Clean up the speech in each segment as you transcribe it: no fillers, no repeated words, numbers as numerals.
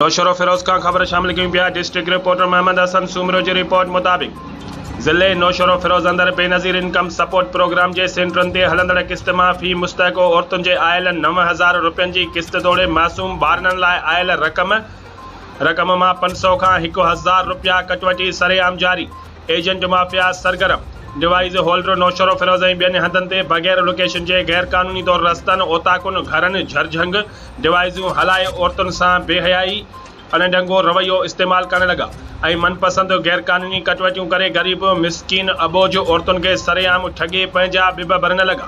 नौशरो फिरोज खां ख़बर शामिल कयूं पिया। डिस्ट्रिक्ट रिपोर्टर मोहम्मद हसन सूमरो जी रिपोर्ट मुताबिक़ ज़िले नौशरो फिरोज अंदर बेनज़ीर इनकम सपोर्ट प्रोग्राम जे सेंटरनि ते हलंदड़ किस्त मां फी मुस्तको औरतुनि जे आयल 9,000 रुपयनि जी किस्त तोड़े मासूम ॿारनि लाइ आयल रक़म मां 500 खां 1,000 रुपया कटवटी सरेआम जारी। एजेंट माफ़िया सरगर्म। डिवाइस होल्डर नौशरो फिरोज ऐं ॿियनि हंधनि ते बग़ैर लोकेशन जे गैर क़ानूनी तौर रस्तनि ओताकुनि घरनि झरझंग डिवाइसूं हलाए औरतुनि सां बेहयाई अनढंगो रवैयो इस्तेमालु करण लॻा ऐं मनपसंद गैर क़ानूनी कटवटियूं करे ग़रीब मिसकीन अबोज औरतुनि खे सरेआम ठगे पंहिंजा बिब भरण लॻा।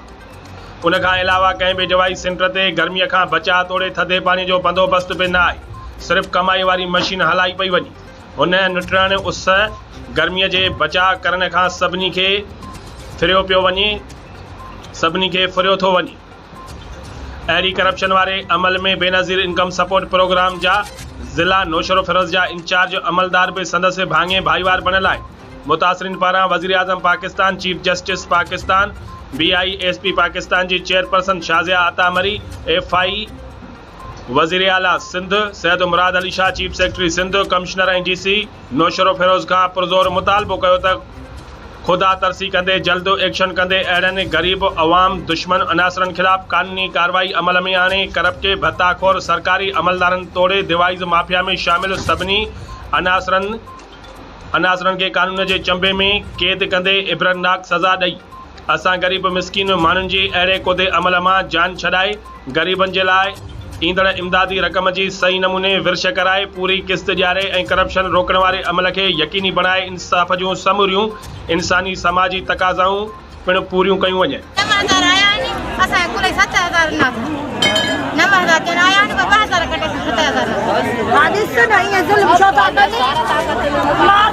उन खां अलावा कंहिं बि डिवाइस सेंटर ते गर्मीअ खां बचा तोड़े थधे पाणी जो बंदोबस्तु बि न आहे। सिर्फ़ु कमाई वारी मशीन हलाई पई वञे। हुन निटण उस गर्मीअ जे बचाव करण खां सभिनी खे फिरियो थो वञे। अहिड़ी करप्शन वारे अमल में बेनज़ीर इनकम सपोर्ट प्रोग्राम जा ज़िला नौशरो फिरोज जा इंचार्ज अमलदार बि संदसि भाङे भाईवार बणियल आहे। मुतासिरीन पारां वज़ीर आज़म Pakistan, chief justice Pakistan, BISP Pakistan जी चेयरपर्सन शाज़िया अता मरी, FI वज़ीर आला Sindh Syed Murad Ali Shah, chief secretary Sindh, commissioner ऐं DC नौशरो फिरोज खां पुरज़ोर मुतालबो कयो त खुदा तरसी कंदे जल्द एक्शन कंदे अहिड़नि ग़रीब अवाम दुश्मन अनासरनि ख़िलाफ़ कानूनी कार्रवाई अमल में आणे करप्टे भत्ताखोर सरकारी अमलदारनि तोड़े डिवाइस माफ़िया में शामिल सभिनी अनासरनि खे कानून जे चंबे में क़ैद कंदे इबरतनाक सज़ा ॾेई असां ग़रीब मिसकीन माण्हुनि जी अहिड़े कोदे अमल मां जान छॾाए ग़रीबनि जे लाइ ईंदड़ इमदादी रक़म जी सही नमूने विर्छ कराए पूरी किस्त ॾियारे ऐं करप्शन रोकण वारे अमल खे यकीनी बणाए इंसाफ़ जूं समूरियूं इंसानी समाजी तक़ाज़ाऊं पिणु पूरियूं कयूं वञनि। हाँ